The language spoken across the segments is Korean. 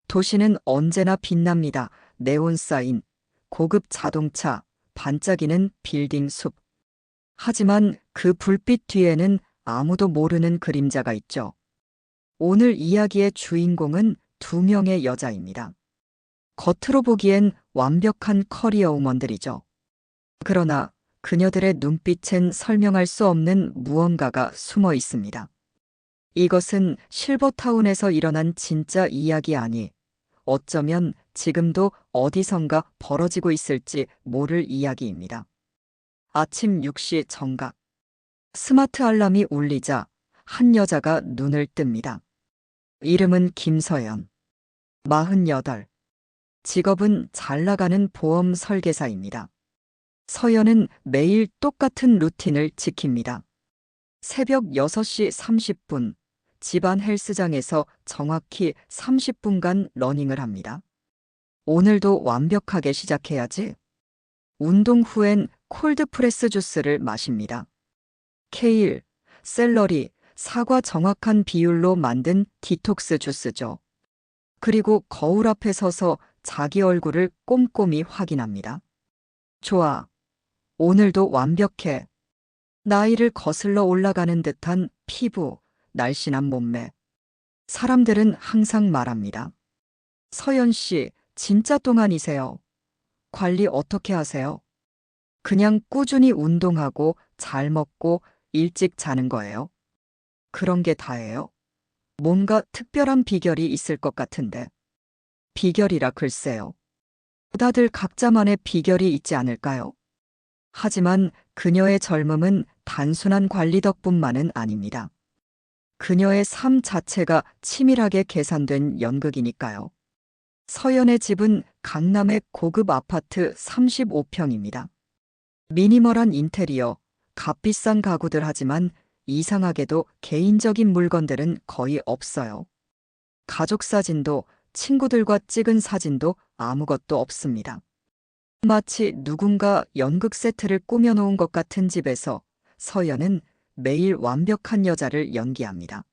도시는 언제나 빛납니다. 네온 사인, 고급 자동차, 반짝이는 빌딩 숲. 하지만 그 불빛 뒤에는 아무도 모르는 그림자가 있죠. 오늘 이야기의 주인공은 두 명의 여자입니다. 겉으로 보기엔 완벽한 커리어 우먼들이죠. 그러나 그녀들의 눈빛엔 설명할 수 없는 무언가가 숨어 있습니다. 이것은 실버타운에서 일어난 진짜 이야기 아니, 어쩌면 지금도 어디선가 벌어지고 있을지 모를 이야기입니다. 아침 6시 정각. 스마트 알람이 울리자 한 여자가 눈을 뜹니다. 이름은 김서연. 48. 직업은 잘 나가는 보험 설계사입니다. 서연은 매일 똑같은 루틴을 지킵니다. 새벽 6시 30분, 집안 헬스장에서 정확히 30분간 러닝을 합니다. 오늘도 완벽하게 시작해야지. 운동 후엔 콜드프레스 주스를 마십니다. 케일, 샐러리, 사과 정확한 비율로 만든 디톡스 주스죠. 그리고 거울 앞에 서서 자기 얼굴을 꼼꼼히 확인합니다. 좋아. 오늘도 완벽해. 나이를 거슬러 올라가는 듯한 피부, 날씬한 몸매. 사람들은 항상 말합니다. 서연 씨, 진짜 동안이세요. 관리 어떻게 하세요? 그냥 꾸준히 운동하고 잘 먹고 일찍 자는 거예요. 그런 게 다예요. 뭔가 특별한 비결이 있을 것 같은데. 비결이라 글쎄요. 다들 각자만의 비결이 있지 않을까요? 하지만 그녀의 젊음은 단순한 관리 덕분만은 아닙니다. 그녀의 삶 자체가 치밀하게 계산된 연극이니까요. 서연의 집은 강남의 고급 아파트 35평입니다. 미니멀한 인테리어, 값비싼 가구들 하지만 이상하게도 개인적인 물건들은 거의 없어요. 가족 사진도 친구들과 찍은 사진도 아무것도 없습니다. 마치 누군가 연극 세트를 꾸며놓은 것 같은 집에서 서연은 매일 완벽한 여자를 연기합니다.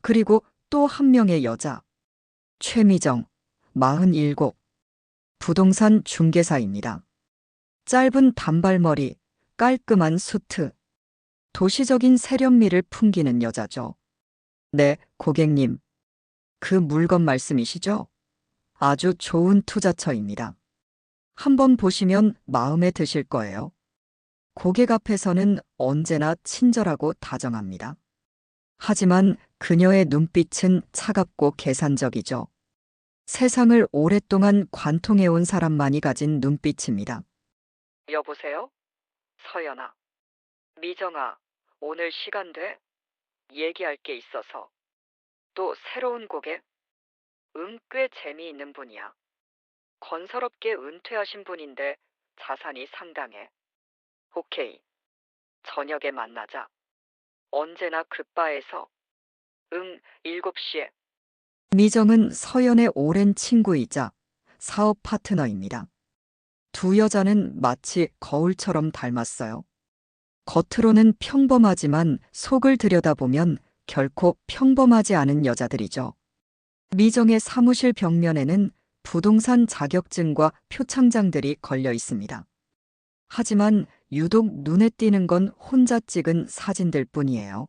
그리고 또 한 명의 여자, 최미정, 47, 부동산 중개사입니다. 짧은 단발머리, 깔끔한 수트, 도시적인 세련미를 풍기는 여자죠. 네, 고객님. 그 물건 말씀이시죠? 아주 좋은 투자처입니다. 한번 보시면 마음에 드실 거예요. 고객 앞에서는 언제나 친절하고 다정합니다. 하지만 그녀의 눈빛은 차갑고 계산적이죠. 세상을 오랫동안 관통해온 사람만이 가진 눈빛입니다. 여보세요? 서연아. 미정아, 오늘 시간 돼? 얘기할 게 있어서. 또 새로운 고객? 응, 꽤 재미있는 분이야. 건설업계 은퇴하신 분인데 자산이 상당해. 오케이. 저녁에 만나자. 언제나 그 바에서. 응, 7시에. 미정은 서연의 오랜 친구이자 사업 파트너입니다. 두 여자는 마치 거울처럼 닮았어요. 겉으로는 평범하지만 속을 들여다보면 결코 평범하지 않은 여자들이죠. 미정의 사무실 벽면에는 부동산 자격증과 표창장들이 걸려 있습니다. 하지만 유독 눈에 띄는 건 혼자 찍은 사진들 뿐이에요.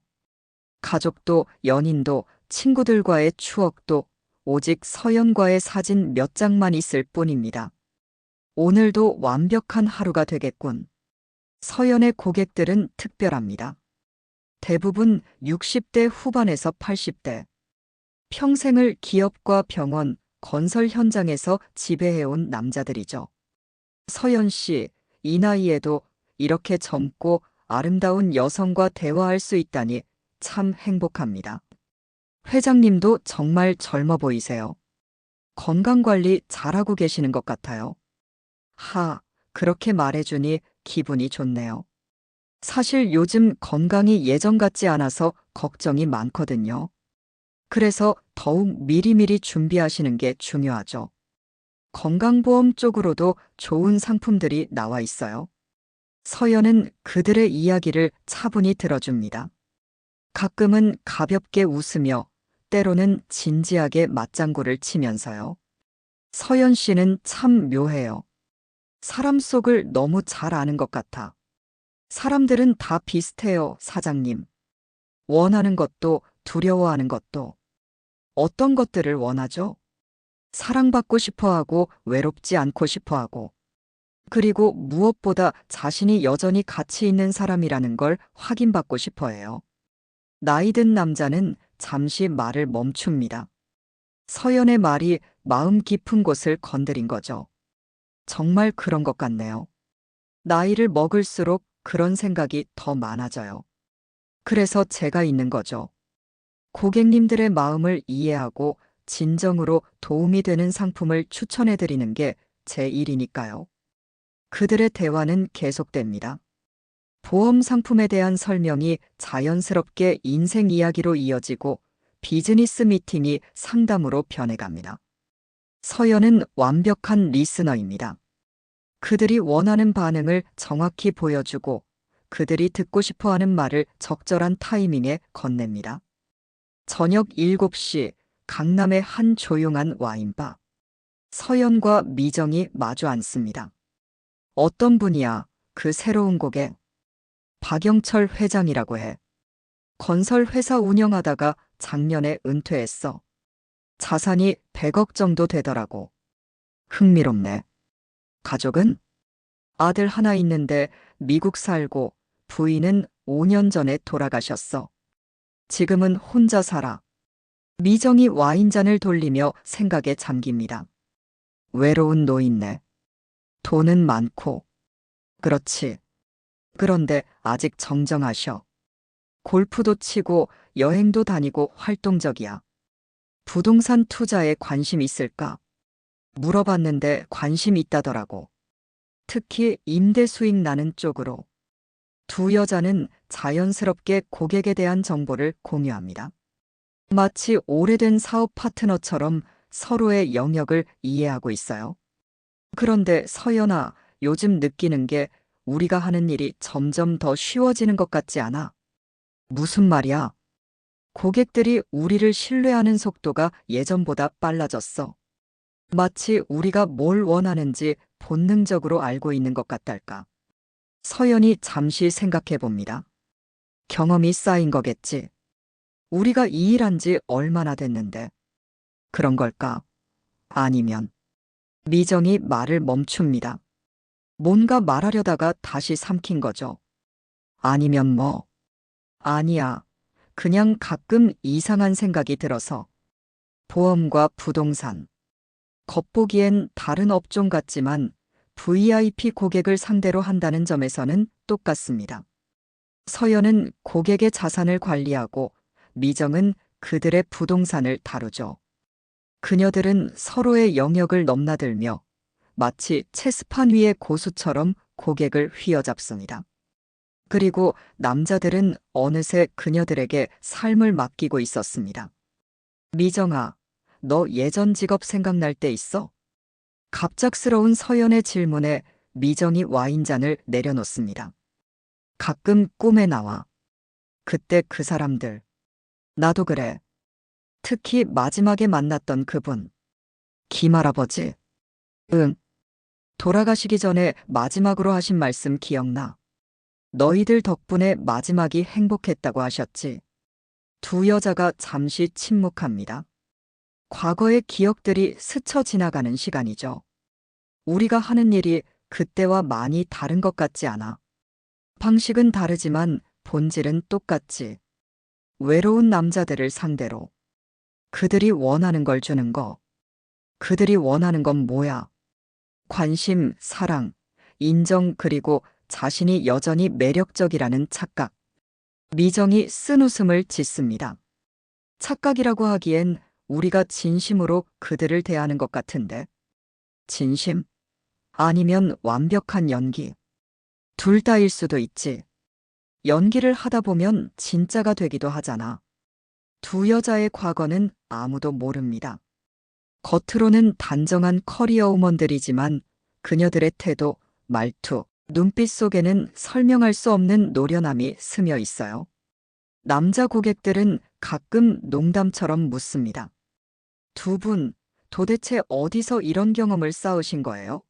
가족도 연인도 친구들과의 추억도 오직 서연과의 사진 몇 장만 있을 뿐입니다. 오늘도 완벽한 하루가 되겠군. 서연의 고객들은 특별합니다. 대부분 60대 후반에서 80대. 평생을 기업과 병원, 건설 현장에서 지배해온 남자들이죠. 서연 씨, 이 나이에도 이렇게 젊고 아름다운 여성과 대화할 수 있다니 참 행복합니다. 회장님도 정말 젊어 보이세요. 건강관리 잘하고 계시는 것 같아요. 그렇게 말해주니 기분이 좋네요. 사실 요즘 건강이 예전 같지 않아서 걱정이 많거든요. 그래서 더욱 미리미리 준비하시는 게 중요하죠. 건강보험 쪽으로도 좋은 상품들이 나와 있어요. 서연은 그들의 이야기를 차분히 들어줍니다. 가끔은 가볍게 웃으며 때로는 진지하게 맞장구를 치면서요. 서연 씨는 참 묘해요. 사람 속을 너무 잘 아는 것 같아. 사람들은 다 비슷해요, 사장님. 원하는 것도 두려워하는 것도. 어떤 것들을 원하죠? 사랑받고 싶어 하고 외롭지 않고 싶어 하고. 그리고 무엇보다 자신이 여전히 가치 있는 사람이라는 걸 확인받고 싶어 해요. 나이 든 남자는 잠시 말을 멈춥니다. 서연의 말이 마음 깊은 곳을 건드린 거죠. 정말 그런 것 같네요. 나이를 먹을수록 그런 생각이 더 많아져요. 그래서 제가 있는 거죠. 고객님들의 마음을 이해하고 진정으로 도움이 되는 상품을 추천해 드리는 게 제 일이니까요. 그들의 대화는 계속됩니다. 보험 상품에 대한 설명이 자연스럽게 인생 이야기로 이어지고 비즈니스 미팅이 상담으로 변해갑니다. 서연은 완벽한 리스너입니다. 그들이 원하는 반응을 정확히 보여주고 그들이 듣고 싶어 하는 말을 적절한 타이밍에 건넵니다. 저녁 7시 강남의 한 조용한 와인바. 서연과 미정이 마주 앉습니다. 어떤 분이야, 그 새로운 고객. 박영철 회장이라고 해. 건설 회사 운영하다가 작년에 은퇴했어. 자산이 100억 정도 되더라고. 흥미롭네. 가족은? 아들 하나 있는데 미국 살고 부인은 5년 전에 돌아가셨어. 지금은 혼자 살아. 미정이 와인잔을 돌리며 생각에 잠깁니다. 외로운 노인네. 돈은 많고. 그렇지. 그런데 아직 정정하셔. 골프도 치고 여행도 다니고 활동적이야. 부동산 투자에 관심 있을까? 물어봤는데 관심 있다더라고. 특히 임대 수익 나는 쪽으로. 두 여자는 자연스럽게 고객에 대한 정보를 공유합니다. 마치 오래된 사업 파트너처럼 서로의 영역을 이해하고 있어요. 그런데 서연아, 요즘 느끼는 게 우리가 하는 일이 점점 더 쉬워지는 것 같지 않아? 무슨 말이야? 고객들이 우리를 신뢰하는 속도가 예전보다 빨라졌어. 마치 우리가 뭘 원하는지 본능적으로 알고 있는 것 같달까. 서연이 잠시 생각해 봅니다. 경험이 쌓인 거겠지. 우리가 이 일한 지 얼마나 됐는데. 그런 걸까? 아니면. 미정이 말을 멈춥니다. 뭔가 말하려다가 다시 삼킨 거죠. 아니면 뭐. 아니야. 그냥 가끔 이상한 생각이 들어서. 보험과 부동산. 겉보기엔 다른 업종 같지만 VIP 고객을 상대로 한다는 점에서는 똑같습니다. 서연은 고객의 자산을 관리하고 미정은 그들의 부동산을 다루죠. 그녀들은 서로의 영역을 넘나들며 마치 체스판 위의 고수처럼 고객을 휘어잡습니다. 그리고 남자들은 어느새 그녀들에게 삶을 맡기고 있었습니다. 미정아, 너 예전 직업 생각날 때 있어? 갑작스러운 서연의 질문에 미정이 와인잔을 내려놓습니다. 가끔 꿈에 나와. 그때 그 사람들. 나도 그래. 특히 마지막에 만났던 그분. 김할아버지. 응. 돌아가시기 전에 마지막으로 하신 말씀 기억나. 너희들 덕분에 마지막이 행복했다고 하셨지. 두 여자가 잠시 침묵합니다. 과거의 기억들이 스쳐 지나가는 시간이죠. 우리가 하는 일이 그때와 많이 다른 것 같지 않아. 방식은 다르지만 본질은 똑같지. 외로운 남자들을 상대로. 그들이 원하는 걸 주는 거. 그들이 원하는 건 뭐야? 관심, 사랑, 인정 그리고 자신이 여전히 매력적이라는 착각. 미정이 쓴웃음을 짓습니다. 착각이라고 하기엔 우리가 진심으로 그들을 대하는 것 같은데. 진심? 아니면 완벽한 연기? 둘 다일 수도 있지. 연기를 하다 보면 진짜가 되기도 하잖아. 두 여자의 과거는 아무도 모릅니다. 겉으로는 단정한 커리어 우먼들이지만 그녀들의 태도, 말투, 눈빛 속에는 설명할 수 없는 노련함이 스며 있어요. 남자 고객들은 가끔 농담처럼 묻습니다. 두 분, 도대체 어디서 이런 경험을 쌓으신 거예요?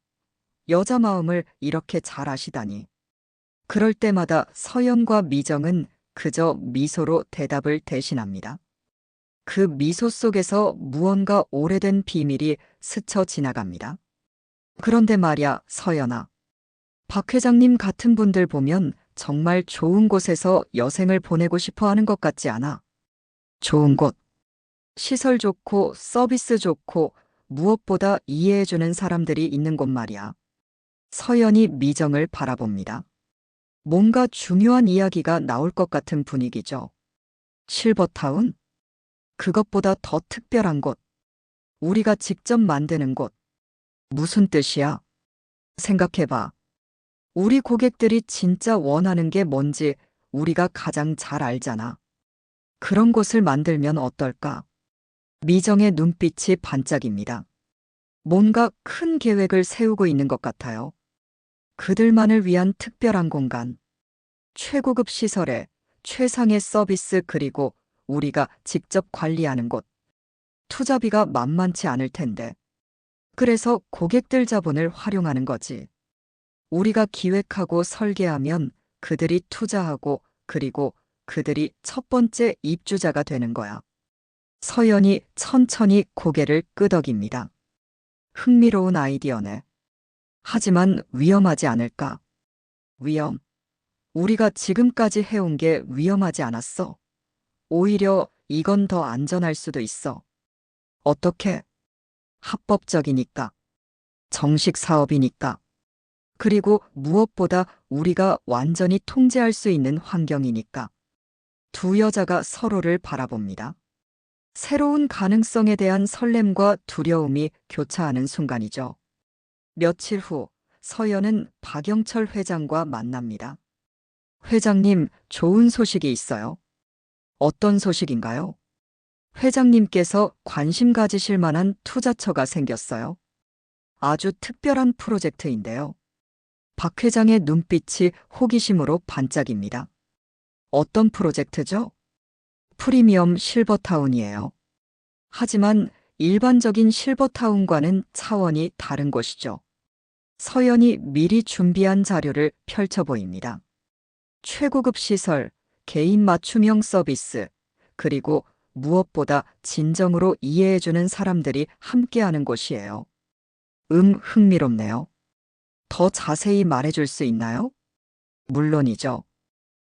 여자 마음을 이렇게 잘 아시다니. 그럴 때마다 서연과 미정은 그저 미소로 대답을 대신합니다. 그 미소 속에서 무언가 오래된 비밀이 스쳐 지나갑니다. 그런데 말야, 서연아. 박 회장님 같은 분들 보면 정말 좋은 곳에서 여생을 보내고 싶어 하는 것 같지 않아? 좋은 곳. 시설 좋고 서비스 좋고 무엇보다 이해해주는 사람들이 있는 곳 말이야. 서연이 미정을 바라봅니다. 뭔가 중요한 이야기가 나올 것 같은 분위기죠. 실버타운? 그것보다 더 특별한 곳. 우리가 직접 만드는 곳. 무슨 뜻이야? 생각해봐. 우리 고객들이 진짜 원하는 게 뭔지 우리가 가장 잘 알잖아. 그런 곳을 만들면 어떨까? 미정의 눈빛이 반짝입니다. 뭔가 큰 계획을 세우고 있는 것 같아요. 그들만을 위한 특별한 공간. 최고급 시설에 최상의 서비스 그리고 우리가 직접 관리하는 곳. 투자비가 만만치 않을 텐데. 그래서 고객들 자본을 활용하는 거지. 우리가 기획하고 설계하면 그들이 투자하고 그리고 그들이 첫 번째 입주자가 되는 거야. 서연이 천천히 고개를 끄덕입니다. 흥미로운 아이디어네. 하지만 위험하지 않을까? 위험. 우리가 지금까지 해온 게 위험하지 않았어. 오히려 이건 더 안전할 수도 있어. 어떻게? 합법적이니까. 정식 사업이니까. 그리고 무엇보다 우리가 완전히 통제할 수 있는 환경이니까. 두 여자가 서로를 바라봅니다. 새로운 가능성에 대한 설렘과 두려움이 교차하는 순간이죠. 며칠 후 서연은 박영철 회장과 만납니다. 회장님, 좋은 소식이 있어요. 어떤 소식인가요? 회장님께서 관심 가지실 만한 투자처가 생겼어요. 아주 특별한 프로젝트인데요. 박 회장의 눈빛이 호기심으로 반짝입니다. 어떤 프로젝트죠? 프리미엄 실버타운이에요. 하지만 일반적인 실버타운과는 차원이 다른 곳이죠. 서연이 미리 준비한 자료를 펼쳐 보입니다. 최고급 시설, 개인 맞춤형 서비스, 그리고 무엇보다 진정으로 이해해주는 사람들이 함께하는 곳이에요. 흥미롭네요. 더 자세히 말해줄 수 있나요? 물론이죠.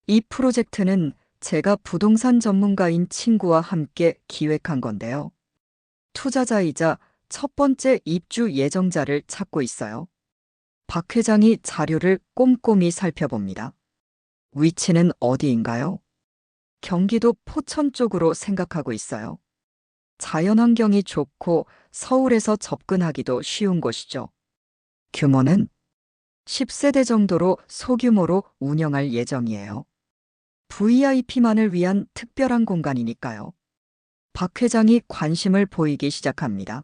이 프로젝트는 제가 부동산 전문가인 친구와 함께 기획한 건데요. 투자자이자 첫 번째 입주 예정자를 찾고 있어요. 박 회장이 자료를 꼼꼼히 살펴봅니다. 위치는 어디인가요? 경기도 포천 쪽으로 생각하고 있어요. 자연환경이 좋고 서울에서 접근하기도 쉬운 곳이죠. 규모는 10세대 정도로 소규모로 운영할 예정이에요. VIP만을 위한 특별한 공간이니까요. 박 회장이 관심을 보이기 시작합니다.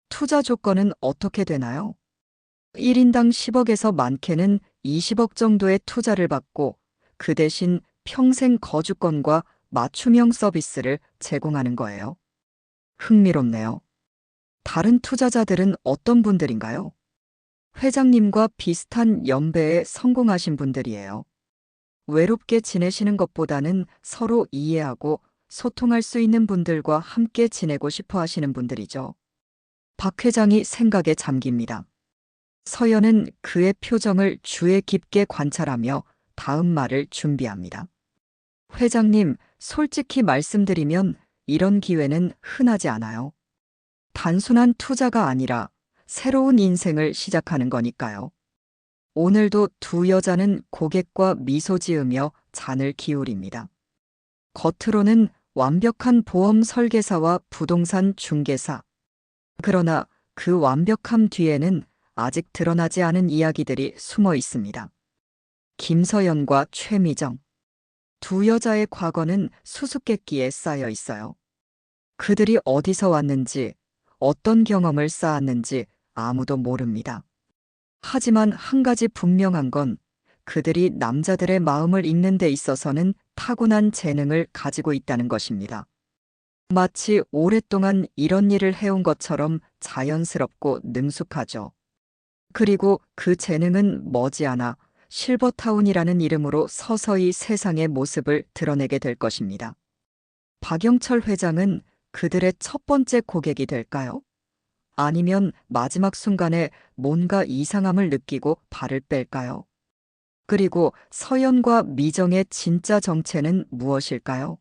투자 조건은 어떻게 되나요? 1인당 10억에서 많게는 20억 정도의 투자를 받고 그 대신 평생 거주권과 맞춤형 서비스를 제공하는 거예요. 흥미롭네요. 다른 투자자들은 어떤 분들인가요? 회장님과 비슷한 연배에 성공하신 분들이에요. 외롭게 지내시는 것보다는 서로 이해하고 소통할 수 있는 분들과 함께 지내고 싶어 하시는 분들이죠. 박 회장이 생각에 잠깁니다. 서연은 그의 표정을 주의 깊게 관찰하며 다음 말을 준비합니다. 회장님, 솔직히 말씀드리면 이런 기회는 흔하지 않아요. 단순한 투자가 아니라 새로운 인생을 시작하는 거니까요. 오늘도 두 여자는 고객과 미소 지으며 잔을 기울입니다. 겉으로는 완벽한 보험 설계사와 부동산 중개사. 그러나 그 완벽함 뒤에는 아직 드러나지 않은 이야기들이 숨어 있습니다. 김서연과 최미정. 두 여자의 과거는 수수께끼에 쌓여 있어요. 그들이 어디서 왔는지, 어떤 경험을 쌓았는지 아무도 모릅니다. 하지만 한 가지 분명한 건 그들이 남자들의 마음을 읽는 데 있어서는 타고난 재능을 가지고 있다는 것입니다. 마치 오랫동안 이런 일을 해온 것처럼 자연스럽고 능숙하죠. 그리고 그 재능은 머지않아 실버타운이라는 이름으로 서서히 세상의 모습을 드러내게 될 것입니다. 박영철 회장은 그들의 첫 번째 고객이 될까요? 아니면 마지막 순간에 뭔가 이상함을 느끼고 발을 뺄까요? 그리고 서연과 미정의 진짜 정체는 무엇일까요?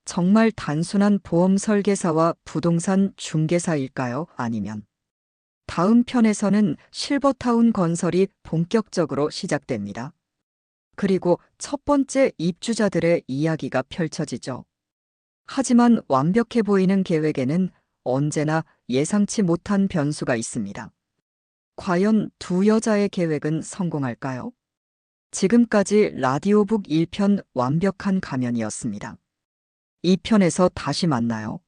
정말 단순한 보험 설계사와 부동산 중개사일까요? 아니면 다음 편에서는 실버타운 건설이 본격적으로 시작됩니다. 그리고 첫 번째 입주자들의 이야기가 펼쳐지죠. 하지만 완벽해 보이는 계획에는 언제나 예상치 못한 변수가 있습니다. 과연 두 여자의 계획은 성공할까요? 지금까지 라디오북 1편 완벽한 가면이었습니다. 2편에서 다시 만나요.